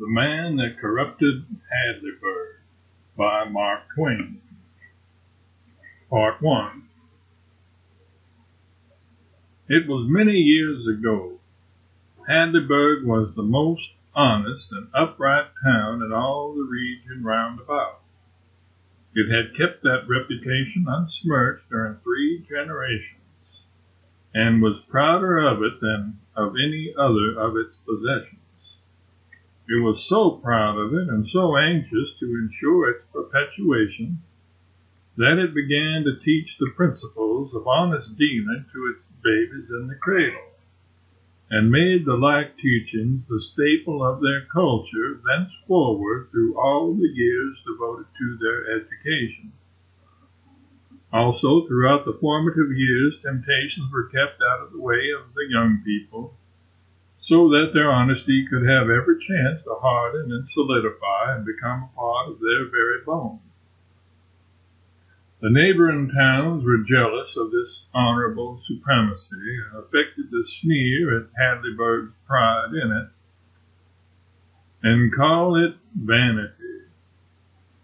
The Man That Corrupted Hadleyburg by Mark Twain. Part 1. It was many years ago. Hadleyburg was the most honest and upright town in all the region round about. It had kept that reputation unsmirched during 3 generations, and was prouder of it than of any other of its possessions. It was so proud of it and so anxious to ensure its perpetuation that it began to teach the principles of honest dealing to its babies in the cradle, and made the like teachings the staple of their culture thenceforward through all the years devoted to their education. Also, throughout the formative years, temptations were kept out of the way of the young people, so that their honesty could have every chance to harden and solidify and become a part of their very bones. The neighboring towns were jealous of this honorable supremacy, and affected to sneer at Hadleyburg's pride in it, and call it vanity.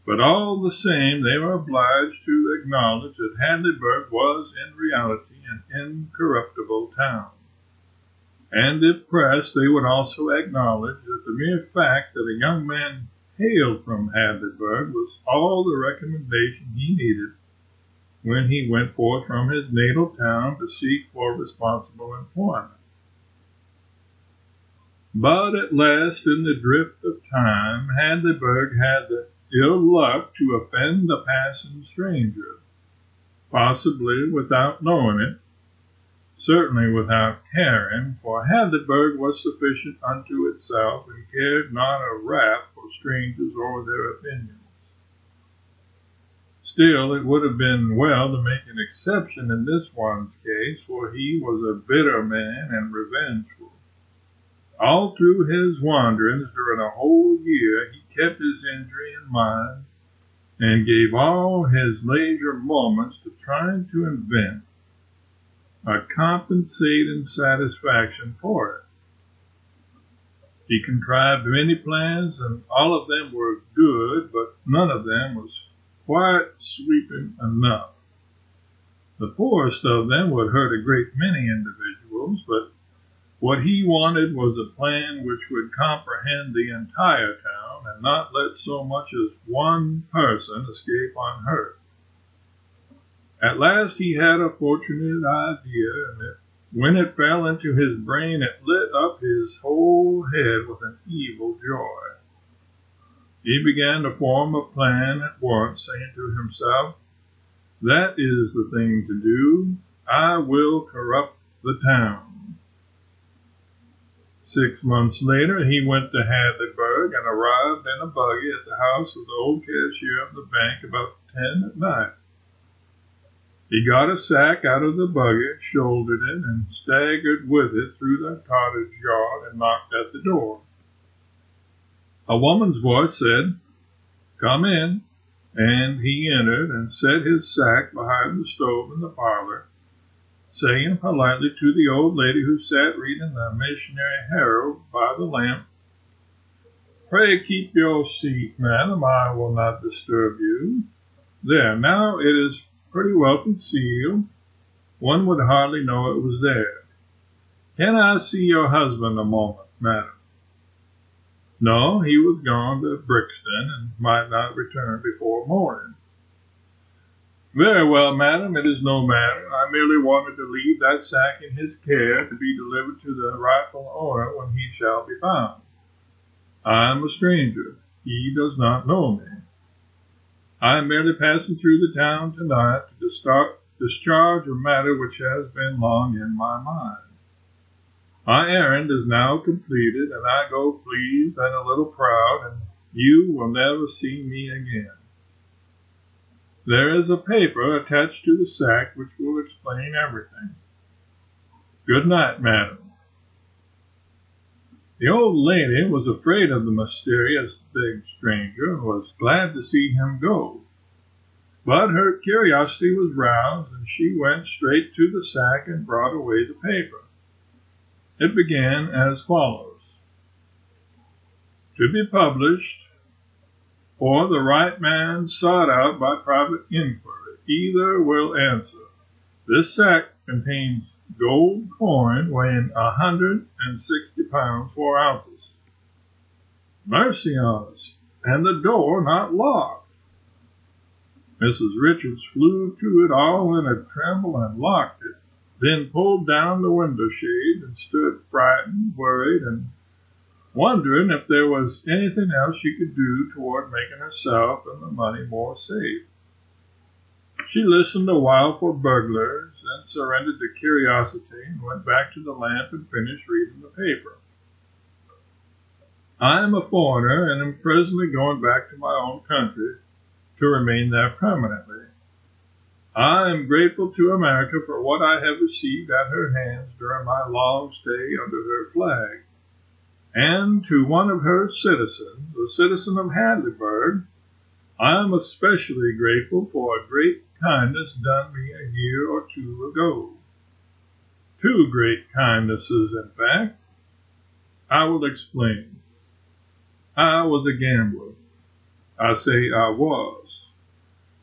But all the same, they were obliged to acknowledge that Hadleyburg was in reality an incorruptible town. And if pressed, they would also acknowledge that the mere fact that a young man hailed from Hadleyburg was all the recommendation he needed when he went forth from his natal town to seek for responsible employment. But at last, in the drift of time, Hadleyburg had the ill luck to offend a passing stranger, possibly without knowing it, certainly without caring, for Hadleyburg was sufficient unto itself, and cared not a rap for strangers or their opinions. Still, it would have been well to make an exception in this one's case, for he was a bitter man and revengeful. All through his wanderings during a whole year, he kept his injury in mind, and gave all his leisure moments to trying to invent a compensating satisfaction for it. He contrived many plans, and all of them were good, but none of them was quite sweeping enough. The poorest of them would hurt a great many individuals, but what he wanted was a plan which would comprehend the entire town and not let so much as one person escape unhurt. At last he had a fortunate idea, and when it fell into his brain, it lit up his whole head with an evil joy. He began to form a plan at once, saying to himself, "That is the thing to do. I will corrupt the town." 6 months later, he went to Hadleyburg and arrived in a buggy at the house of the old cashier of the bank about 10 at night. He got a sack out of the buggy, shouldered it, and staggered with it through the cottage yard and knocked at the door. A woman's voice said, "Come in," and he entered and set his sack behind the stove in the parlor, saying politely to the old lady who sat reading the Missionary Herald by the lamp, "Pray keep your seat, madam. I will not disturb you. There, now it is pretty well concealed. One would hardly know it was there. Can I see your husband a moment, madam?" "No, he was gone to Brixton, and might not return before morning." "Very well, madam, it is no matter. I merely wanted to leave that sack in his care to be delivered to the rightful owner when he shall be found. I am a stranger. He does not know me. I am merely passing through the town tonight to discharge a matter which has been long in my mind. My errand is now completed, and I go pleased and a little proud, and you will never see me again. There is a paper attached to the sack which will explain everything. Good night, madam." The old lady was afraid of the mysterious big stranger, and was glad to see him go. But her curiosity was roused, and she went straight to the sack and brought away the paper. It began as follows: to be published, or the right man sought out by private inquiry. Either will answer. This sack contains gold coin weighing 160 pounds, 4 ounces. Mercy on us, and the door not locked. Mrs. Richards flew to it all in a tremble and locked it, then pulled down the window shade and stood frightened, worried, and wondering if there was anything else she could do toward making herself and the money more safe. She listened a while for burglars, then surrendered to curiosity and went back to the lamp and finished reading the paper. I am a foreigner and am presently going back to my own country to remain there permanently. I am grateful to America for what I have received at her hands during my long stay under her flag, and to one of her citizens, a citizen of Hadleyburg, I am especially grateful for a great kindness done me a year or two ago. 2 great kindnesses, in fact. I will explain. I was a gambler. I say I was.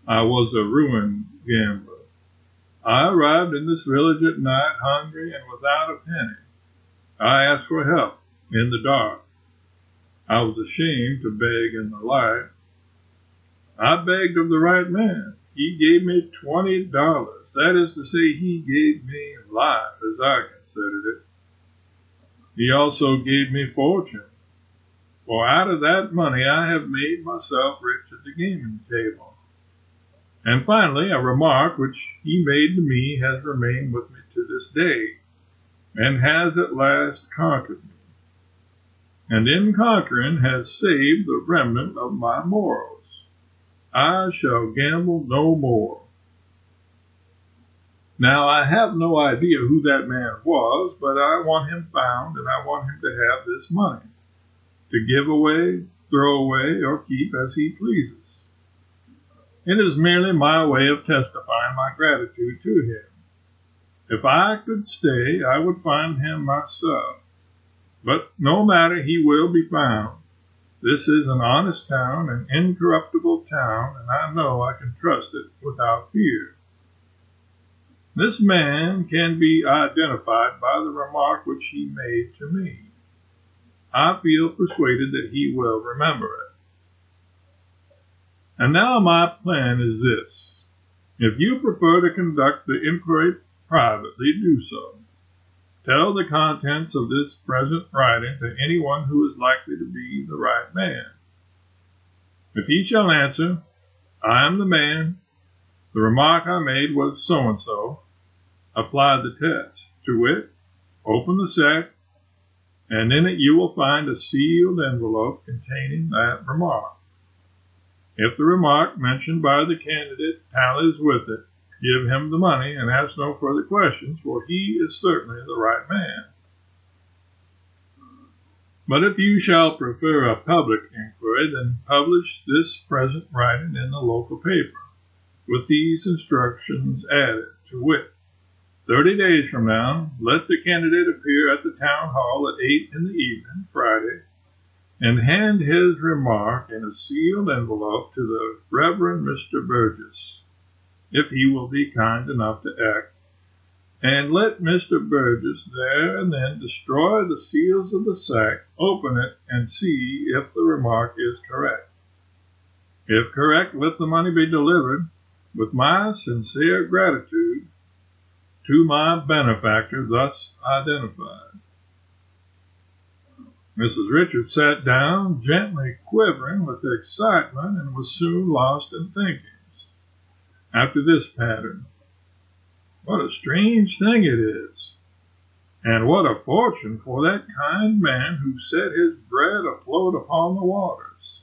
I was a ruined gambler. I arrived in this village at night, hungry and without a penny. I asked for help in the dark. I was ashamed to beg in the light. I begged of the right man. He gave me $20. That is to say, he gave me life, as I considered it. He also gave me fortune. For out of that money I have made myself rich at the gaming table. And finally, a remark which he made to me has remained with me to this day, and has at last conquered me, and in conquering has saved the remnant of my morals. I shall gamble no more. Now, I have no idea who that man was, but I want him found, and I want him to have this money, to give away, throw away, or keep as he pleases. It is merely my way of testifying my gratitude to him. If I could stay, I would find him myself. But no matter, he will be found. This is an honest town, an incorruptible town, and I know I can trust it without fear. This man can be identified by the remark which he made to me. I feel persuaded that he will remember it. And now my plan is this. If you prefer to conduct the inquiry privately, do so. Tell the contents of this present writing to anyone who is likely to be the right man. If he shall answer, I am the man, the remark I made was so-and-so, apply the test, to wit, open the sack, and in it you will find a sealed envelope containing that remark. If the remark mentioned by the candidate tallies with it, give him the money and ask no further questions, for he is certainly the right man. But if you shall prefer a public inquiry, then publish this present writing in the local paper, with these instructions added, to wit, 30 days from now, let the candidate appear at the town hall at 8 in the evening, Friday, and hand his remark in a sealed envelope to the Reverend Mr. Burgess, if he will be kind enough to act, and let Mr. Burgess there and then destroy the seals of the sack, open it, and see if the remark is correct. If correct, let the money be delivered, with my sincere gratitude, to my benefactor thus identified. Mrs. Richards sat down, gently quivering with excitement, and was soon lost in thinkings. After this pattern, what a strange thing it is, and what a fortune for that kind man who set his bread afloat upon the waters.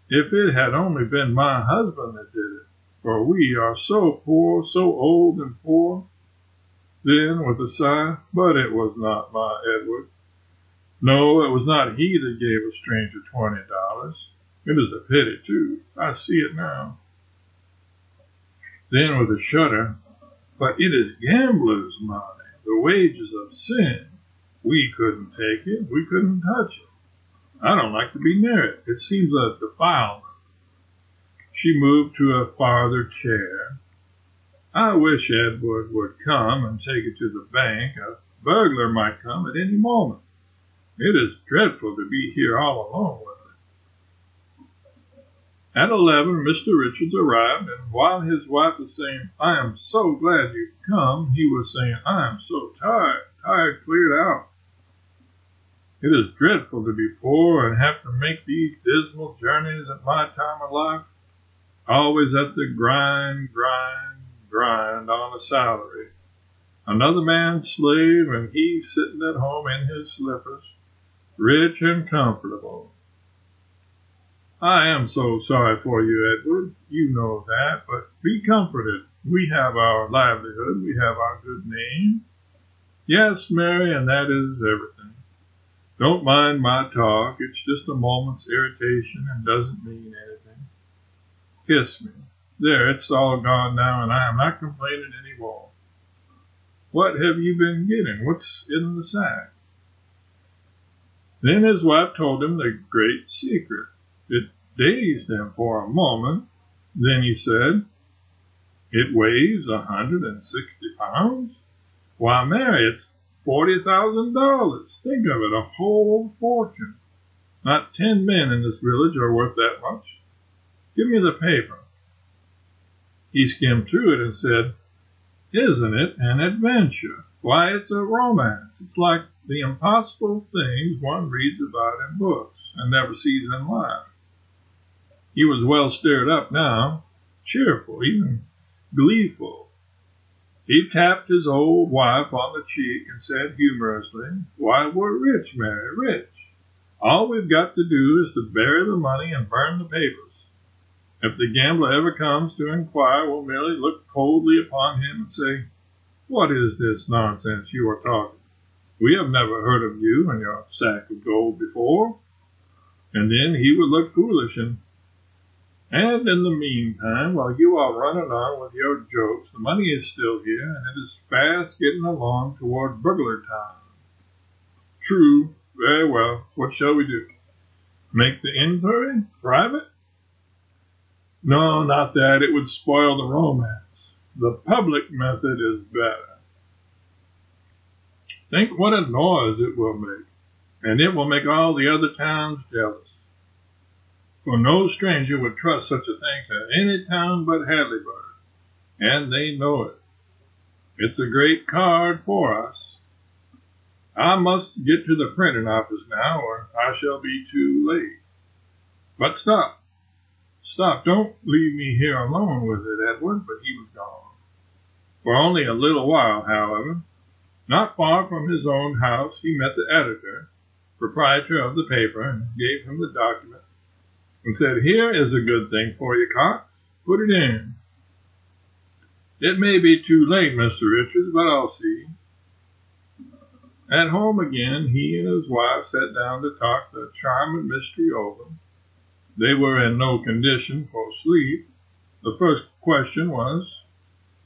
If it had only been my husband that did it, for we are so poor, so old and poor. Then, with a sigh, but it was not my Edward. No, it was not he that gave a stranger $20. It is a pity, too. I see it now. Then, with a shudder, but it is gamblers' money, the wages of sin. We couldn't take it. We couldn't touch it. I don't like to be near it. It seems a defilement. She moved to a farther chair. I wish Edward would come and take it to the bank. A burglar might come at any moment. It is dreadful to be here all alone with it. At 11, Mr. Richards arrived, and while his wife was saying, "I am so glad you've come," he was saying, "I am so tired cleared out. It is dreadful to be poor and have to make these dismal journeys at my time of life. Always at the grind on a salary. Another man's slave, and he sitting at home in his slippers, rich and comfortable. I am so sorry for you, Edward. You know that, but be comforted. We have our livelihood. We have our good name. Yes, Mary, and that is everything. Don't mind my talk. It's just a moment's irritation and doesn't mean anything. Kiss me. There, it's all gone now, and I am not complaining any more. What have you been getting? What's in the sack?" Then his wife told him the great secret. It dazed him for a moment. Then he said, "It weighs 160 pounds? Why, Mary, it's $40,000. Think of it, a whole fortune. Not 10 men in this village are worth that much. Give me the paper." He skimmed through it and said, "Isn't it an adventure? Why, it's a romance. It's like the impossible things one reads about in books and never sees in life." He was well stirred up now, cheerful, even gleeful. He tapped his old wife on the cheek and said humorously, "Why, we're rich, Mary, rich. All we've got to do is to bury the money and burn the papers. If the gambler ever comes to inquire, we'll merely look coldly upon him and say, 'What is this nonsense you are talking? We have never heard of you and your sack of gold before.' And then he would look foolish, and in the meantime, while you are running on with your jokes, the money is still here, and it is fast getting along toward burglar time." "True. Very well. What shall we do? Make the inquiry private?" "No, not that. It would spoil the romance. The public method is better. Think what a noise it will make, and it will make all the other towns jealous. For no stranger would trust such a thing to any town but Hadleyburg, and they know it. It's a great card for us. I must get to the printing office now, or I shall be too late. But stop, don't leave me here alone with it, Edward." But he was gone. For only a little while, however. Not far from his own house he met the editor, proprietor of the paper, and gave him the document, and said, "Here is a good thing for you, Cox. Put it in." "It may be too late, Mr. Richards, but I'll see." At home again, he and his wife sat down to talk the charming mystery over. They were in no condition for sleep. The first question was,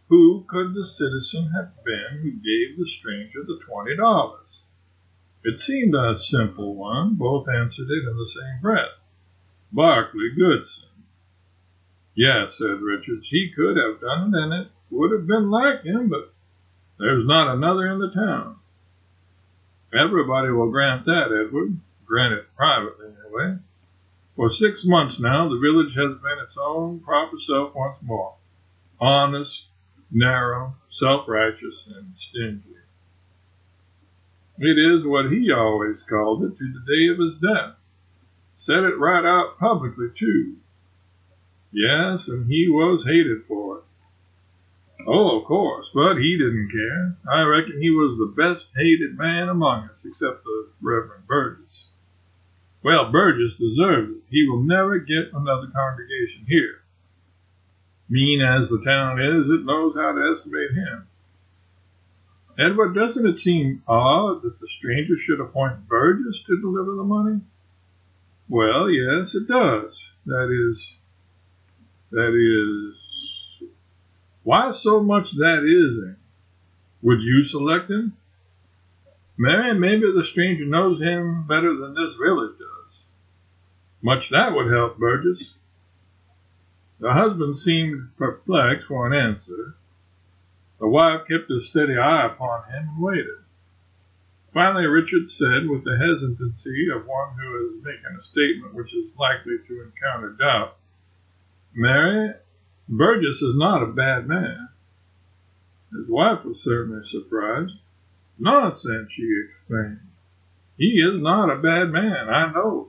who could the citizen have been who gave the stranger the $20? It seemed a simple one. Both answered it in the same breath. "Barclay Goodson." "Yes," said Richards, "he could have done it, and it would have been like him, but there's not another in the town." "Everybody will grant that, Edward. Grant it privately, anyway. For 6 months now, the village has been its own proper self once more. Honest, narrow, self-righteous, and stingy. It is what he always called it to the day of his death. Said it right out publicly, too. Yes, and he was hated for it. Oh, of course, but he didn't care. I reckon he was the best hated man among us, except the Reverend Burgess. Well, Burgess deserves it. He will never get another congregation here. Mean as the town is, it knows how to estimate him. Edward, doesn't it seem odd that the stranger should appoint Burgess to deliver the money?" "Well, yes, it does. That is, why so much that is? Would you select him?" "Mary, maybe the stranger knows him better than this village does. Much that would help, Burgess. The husband seemed perplexed for an answer. The wife kept a steady eye upon him and waited. Finally, Richard said, with the hesitancy of one who is making a statement which is likely to encounter doubt, "Mary, Burgess is not a bad man." His wife was certainly surprised. "Nonsense," she exclaimed. "He is not a bad man, I know.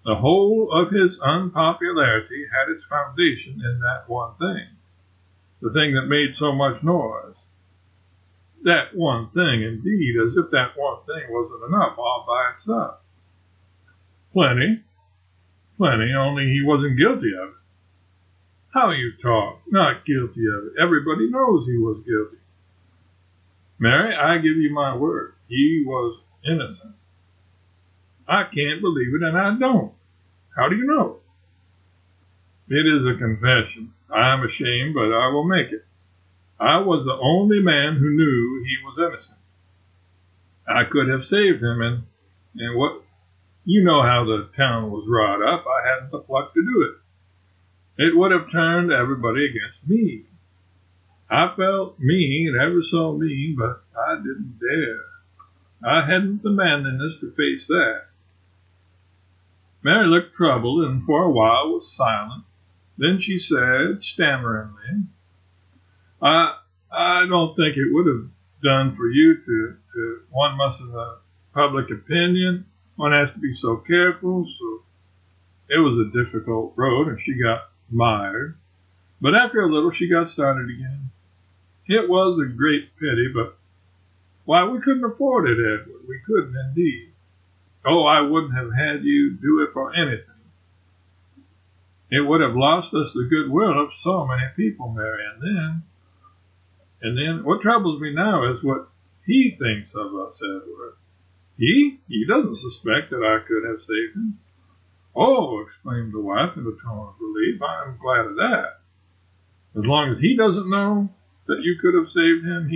The whole of his unpopularity had its foundation in that one thing, the thing that made so much noise. That one thing, indeed, as if that one thing wasn't enough all by itself. Plenty, only he wasn't guilty of it." "How you talk! Not guilty of it. Everybody knows he was guilty." "Mary, I give you my word, he was innocent." "I can't believe it, and I don't. How do you know?" "It is a confession. I am ashamed, but I will make it. I was the only man who knew he was innocent. I could have saved him, and what you know how the town was wrought up. I hadn't the pluck to do it. It would have turned everybody against me. I felt mean, ever so mean, but I didn't dare. I hadn't the manliness to face that." Mary looked troubled and for a while was silent. Then she said, stammeringly, I don't think it would have done for you to one mustn't public opinion. One has to be so careful." So it was a difficult road, and she got mired. But after a little, she got started again. "It was a great pity, but why, we couldn't afford it, Edward. We couldn't indeed. Oh, I wouldn't have had you do it for anything. It would have lost us the goodwill of so many people, Mary. And then, what troubles me now is what he thinks of us, Edward." "He? He doesn't suspect that I could have saved him." "Oh," exclaimed the wife in a tone of relief, "I'm glad of that. As long as he doesn't know that you could have saved him,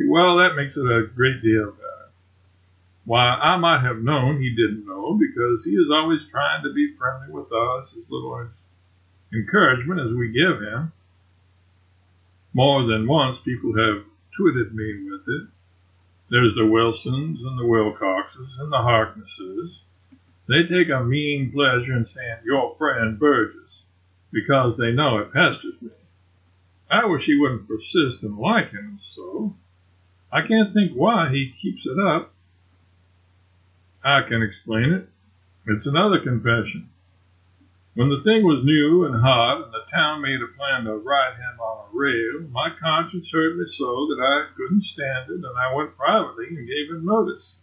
well, that makes it a great deal better. Why, I might have known he didn't know, because he is always trying to be friendly with us, as little encouragement as we give him. More than once people have twitted me with it. There's the Wilsons and the Wilcoxes and the Harknesses. They take a mean pleasure in saying, 'Your friend Burgess,' because they know it pesters me. I wish he wouldn't persist in liking him so. I can't think why he keeps it up." "I can explain it. It's another confession. When the thing was new and hot, and the town made a plan to ride him on a rail, my conscience hurt me so that I couldn't stand it, and I went privately and gave him notice.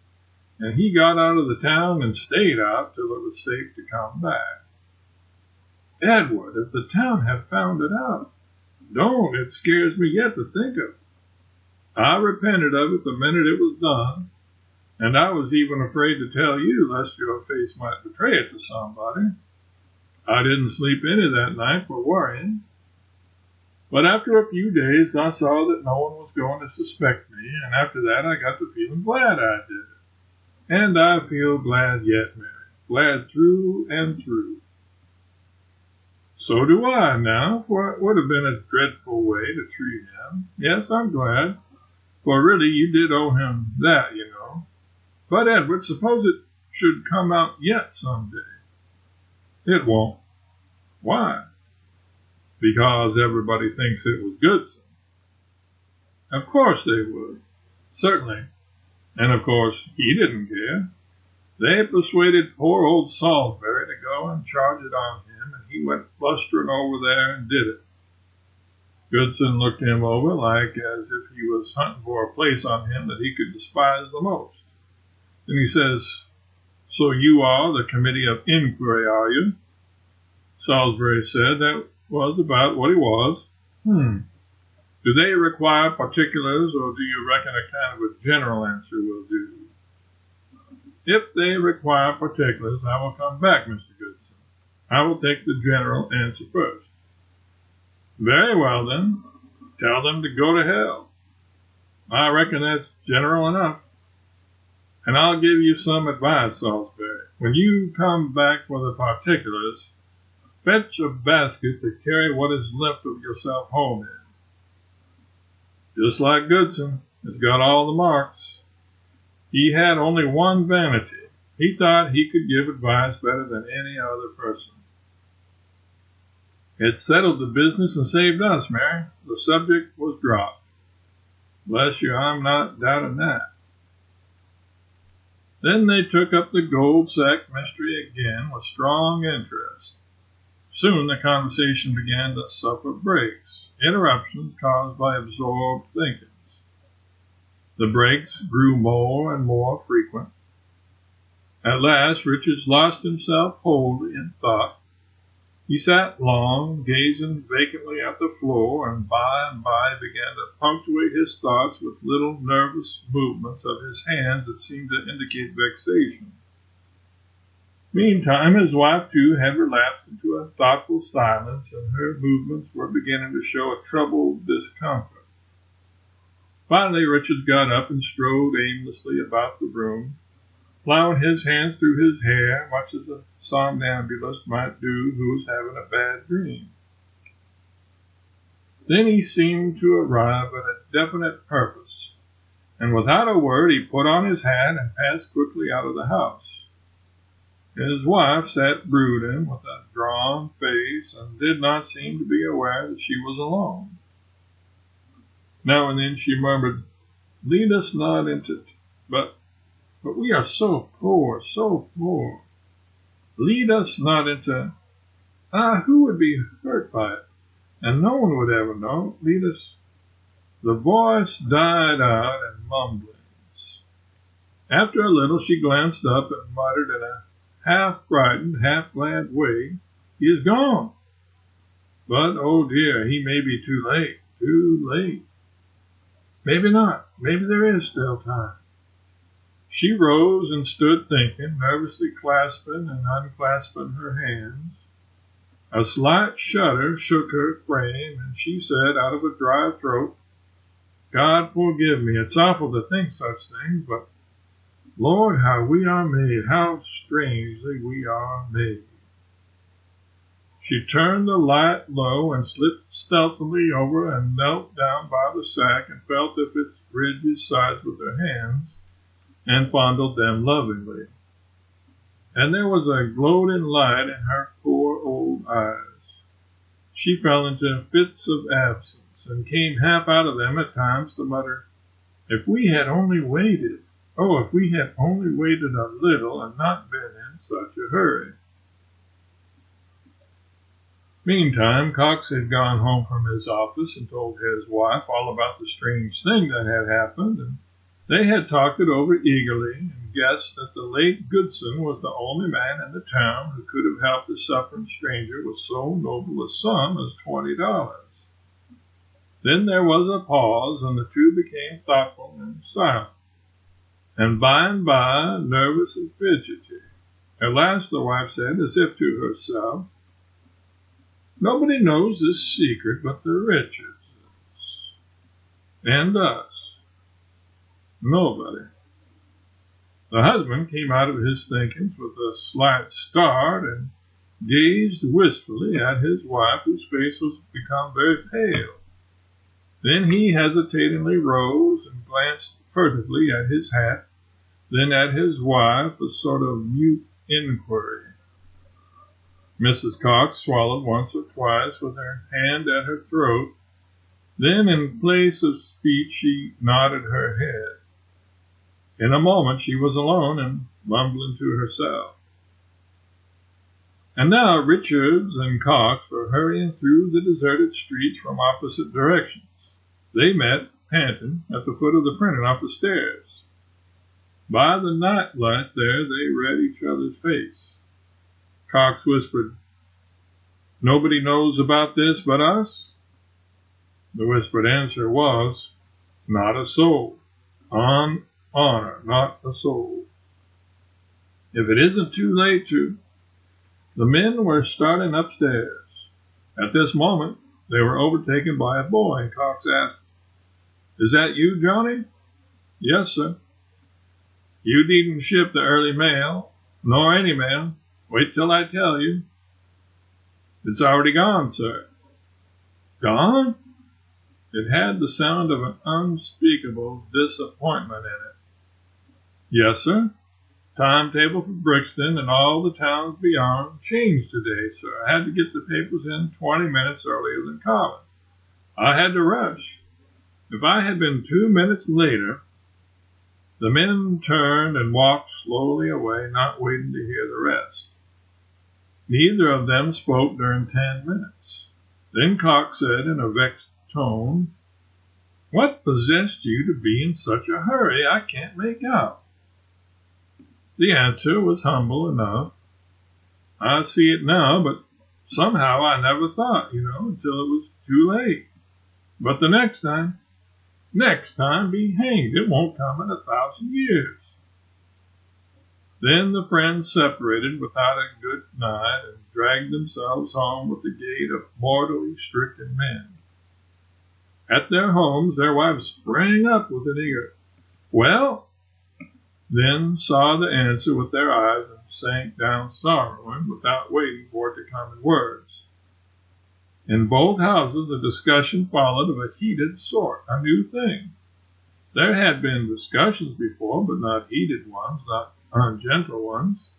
And he got out of the town and stayed out till it was safe to come back." "Edward, if the town had found it out—" "Don't. It scares me yet to think of it. I repented of it the minute it was done, and I was even afraid to tell you, lest your face might betray it to somebody. I didn't sleep any that night for worrying. But after a few days I saw that no one was going to suspect me, and after that I got to feeling glad I did it. And I feel glad yet, Mary, glad through and through." "So do I now, for it would have been a dreadful way to treat him. Yes, I'm glad, for really you did owe him that, you know. But, Edward, suppose it should come out yet some day." "It won't." "Why?" "Because everybody thinks it was Goodson." "Of course they would." "Certainly. And of course he didn't care. They persuaded poor old Salisbury to go and charge it on him, and he went blustering over there and did it. Goodson looked him over like as if he was hunting for a place on him that he could despise the most. Then he says, 'So you are the committee of inquiry, are you?' Salisbury said that was about what he was. 'Do they require particulars, or do you reckon a kind of a general answer will do?' 'If they require particulars, I will come back, Mr. Goodson. I will take the general answer first.' 'Very well, then. Tell them to go to hell.' 'I reckon that's general enough.' And I'll give you some advice, Salisbury. When you come back for the particulars, fetch a basket to carry what is left of yourself home in. Just like Goodson, it's got all the marks. He had only one vanity. He thought he could give advice better than any other person. It settled the business and saved us, Mary. The subject was dropped. Bless you, I'm not doubting that. Then they took up the gold sack mystery again with strong interest. Soon the conversation began to suffer breaks, interruptions caused by absorbed thinkings. The breaks grew more and more frequent. At last Richards lost himself wholly in thought. He sat long, gazing vacantly at the floor, and by began to punctuate his thoughts with little nervous movements of his hands that seemed to indicate vexation. Meantime, his wife, too, had relapsed into a thoughtful silence, and her movements were beginning to show a troubled discomfort. Finally, Richards got up and strode aimlessly about the room, plowing his hands through his hair, much as a somnambulist might do who was having a bad dream. Then he seemed to arrive at a definite purpose, and without a word he put on his hat and passed quickly out of the house. His wife sat brooding with a drawn face and did not seem to be aware that she was alone. Now and then she murmured, "Lead us not into but we are so poor, so poor. Lead us not into, who would be hurt by it? And no one would ever know. Lead us." The voice died out in mumblings. After a little she glanced up and muttered in a half-frightened, half-glad way, "He is gone. But, oh dear, he may be too late, too late. Maybe not. Maybe there is still time." She rose and stood thinking, nervously clasping and unclasping her hands. A slight shudder shook her frame, and she said out of a dry throat, "God forgive me, it's awful to think such things, but Lord, how we are made, how strangely we are made." She turned the light low and slipped stealthily over and knelt down by the sack and felt of its rigid sides with her hands and fondled them lovingly. And there was a gloating light in her poor old eyes. She fell into fits of absence and came half out of them at times to mutter, "If we had only waited, oh, if we had only waited a little and not been in such a hurry." Meantime, Cox had gone home from his office and told his wife all about the strange thing that had happened, and they had talked it over eagerly and guessed that the late Goodson was the only man in the town who could have helped a suffering stranger with so noble a sum as $20. Then there was a pause, and the two became thoughtful and silent, and by, nervous and fidgety. At last the wife said, as if to herself, "Nobody knows this secret but the Richardses and us. Nobody." The husband came out of his thinkings with a slight start and gazed wistfully at his wife, whose face was become very pale. Then he hesitatingly rose and glanced furtively at his hat, then at his wife, a sort of mute inquiry. Mrs. Cox swallowed once or twice with her hand at her throat. Then, in place of speech, she nodded her head. In a moment she was alone and mumbling to herself. And now Richards and Cox were hurrying through the deserted streets from opposite directions. They met, panting, at the foot of the printing office stairs. By the night light there they read each other's face. Cox whispered, "Nobody knows about this but us?" The whispered answer was, "Not a soul. On honor, not a soul." "If it isn't too late to—" The men were starting upstairs. At this moment they were overtaken by a boy, and Cox asked, "Is that you, Johnny?" "Yes, sir." You needn't ship the early mail, nor any mail. Wait till I tell you. It's already gone, sir. Gone? It had the sound of an unspeakable disappointment in it. Yes, sir. Timetable for Brixton and all the towns beyond changed today, sir. I had to get the papers in 20 minutes earlier than common. I had to rush. If I had been 2 minutes later, the men turned and walked slowly away, not waiting to hear the rest. Neither of them spoke during 10 minutes. Then Cox said in a vexed tone, "What possessed you to be in such a hurry? I can't make out." The answer was humble enough. "I see it now, but somehow I never thought, until it was too late. But the next time be hanged, it won't come in 1,000 years." Then the friends separated without a good night and dragged themselves home with the gait of mortally stricken men. At their homes, their wives sprang up with an eager, "Well?" then saw the answer with their eyes and sank down sorrowing without waiting for it to come in words. In both houses, a discussion followed of a heated sort, a new thing. There had been discussions before, but not heated ones, not ungentle ones.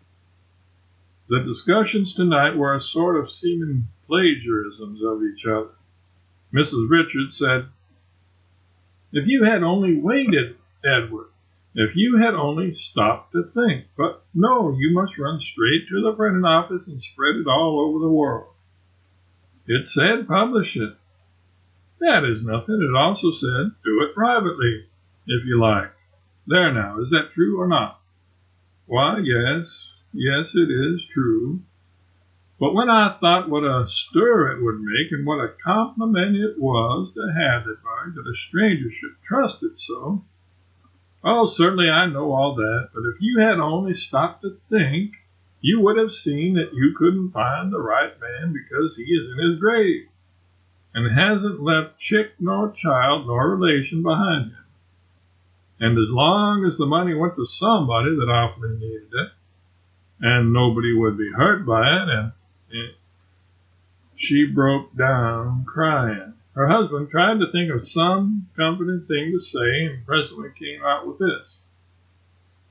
The discussions tonight were a sort of seeming plagiarisms of each other. Mrs. Richards said, "If you had only waited, Edward, if you had only stopped to think. But no, you must run straight to the printing office and spread it all over the world. It said publish it. That is nothing. It also said do it privately, if you like. There now, is that true or not?" "Why, yes, it is true. But when I thought what a stir it would make, and what a compliment it was to Hadleyburg that a stranger should trust it so." "Oh, certainly I know all that, but if you had only stopped to think, you would have seen that you couldn't find the right man because he is in his grave, and hasn't left chick nor child nor relation behind him. And as long as the money went to somebody that awfully needed it, and nobody would be hurt by it, and she broke down crying. Her husband tried to think of some comforting thing to say, and presently came out with this: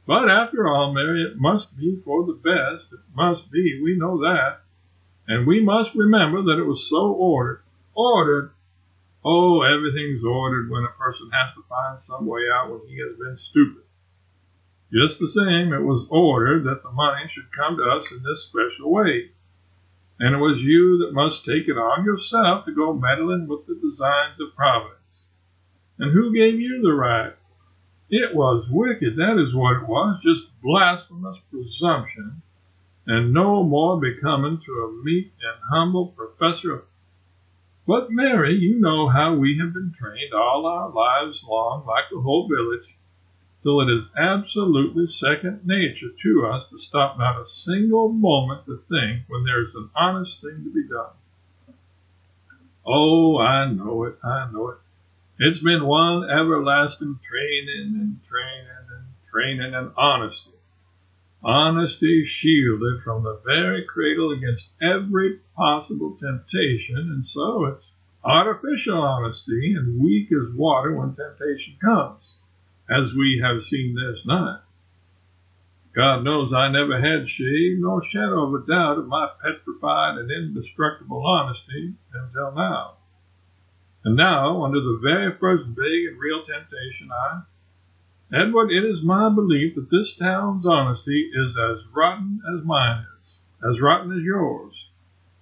"But after all, Mary, it must be for the best. It must be, we know that. And we must remember that it was so ordered." "Ordered? Oh, everything's ordered when a person has to find some way out when he has been stupid. Just the same, it was ordered that the money should come to us in this special way. And it was you that must take it on yourself to go meddling with the designs of Providence. And who gave you the right? It was wicked, that is what it was, just blasphemous presumption, and no more becoming to a meek and humble professor of... But, Mary, you know how we have been trained all our lives long, like the whole village, till it is absolutely second nature to us to stop not a single moment to think when there is an honest thing to be done." "Oh, I know it. It's been one everlasting training in honesty. Honesty shielded from the very cradle against every possible temptation, and so it's artificial honesty and weak as water when temptation comes, as we have seen this night. God knows I never had shade nor shadow of a doubt of my petrified and indestructible honesty until now. And now, under the very first vague and real temptation, Edward, it is my belief that this town's honesty is as rotten as mine is, as rotten as yours.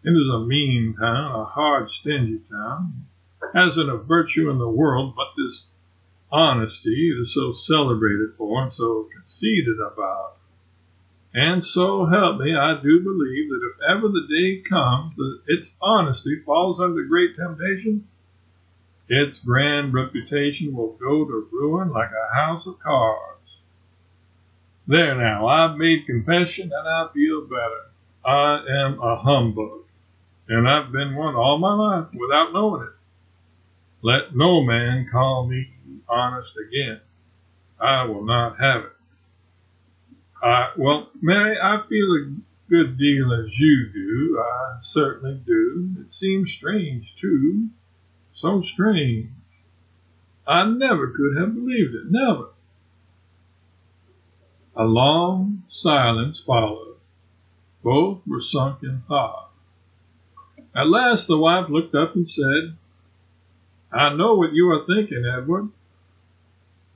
It is a mean town, a hard, stingy town. Hasn't a virtue in the world but this honesty it is so celebrated for and so conceited about. And so help me, I do believe that if ever the day comes that its honesty falls under great temptation, its grand reputation will go to ruin like a house of cards. There now, I've made confession and I feel better. I am a humbug, and I've been one all my life without knowing it. Let no man call me honest again. I will not have it. Well, Mary, I feel a good deal as you do. I certainly do. It seems strange, too. So strange. I never could have believed it. Never. A long silence followed. Both were sunk in thought. At last the wife looked up and said, "I know what you are thinking, Edward."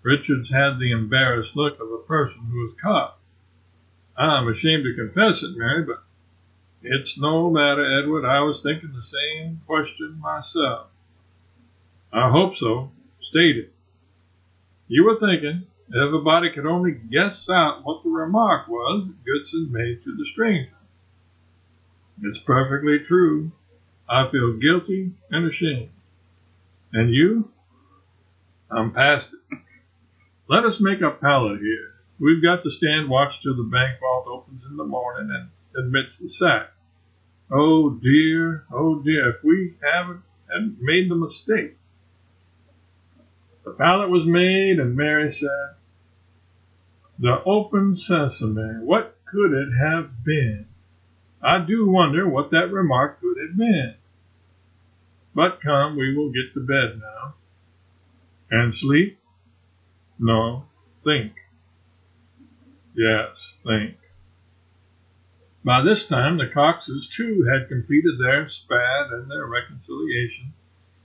Richards had the embarrassed look of a person who is caught. "I'm ashamed to confess it, Mary, but it's no matter, Edward. I was thinking the same question myself." "I hope so. State it." "You were thinking, if everybody could only guess out what the remark was that Goodson made to the stranger." "It's perfectly true. I feel guilty and ashamed." "And you?" "I'm past it. Let us make a pallet here. We've got to stand watch till the bank vault opens in the morning and admits the sack. Oh dear, if we haven't made the mistake." The pallet was made, and Mary said, "The open sesame, what could it have been? I do wonder what that remark could have been. But come, we will get to bed now." "And sleep?" "No, think." "Yes, think." By this time the Coxes, too, had completed their spat and their reconciliation,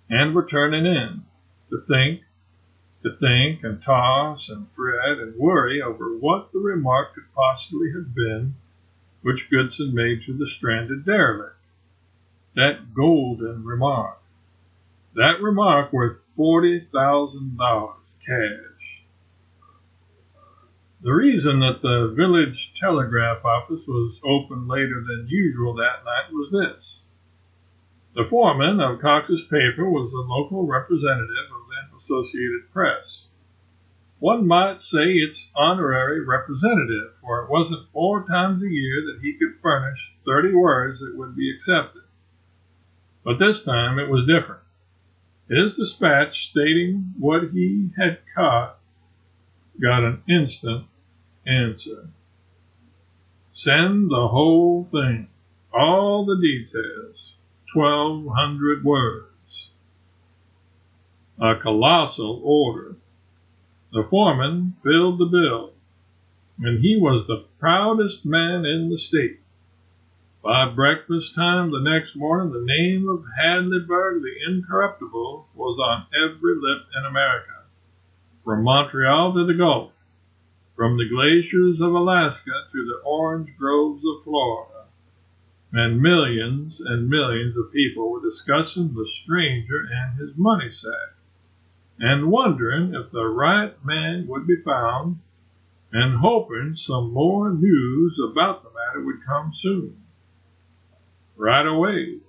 and were turning in, to think and toss and fret and worry over what the remark could possibly have been which Goodson made to the stranded derelict. That golden remark. That remark worth $40,000 cash. The reason that the village telegraph office was open later than usual that night was this. The foreman of Cox's paper was the local representative of the Associated Press. One might say its honorary representative, for it wasn't 4 times a year that he could furnish 30 words that would be accepted. But this time it was different. His dispatch stating what he had caught got an instant answer. "Send the whole thing, all the details, 1,200 words." A colossal order. The foreman filled the bill, and he was the proudest man in the state. By breakfast time the next morning, the name of Hadleyburg the Incorruptible was on every lip in America, from Montreal to the Gulf, from the glaciers of Alaska to the orange groves of Florida, and millions of people were discussing the stranger and his money sack, and wondering if the right man would be found, and hoping some more news about the matter would come soon. Right away.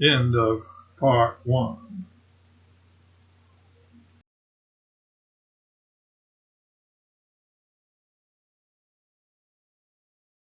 End of part 1.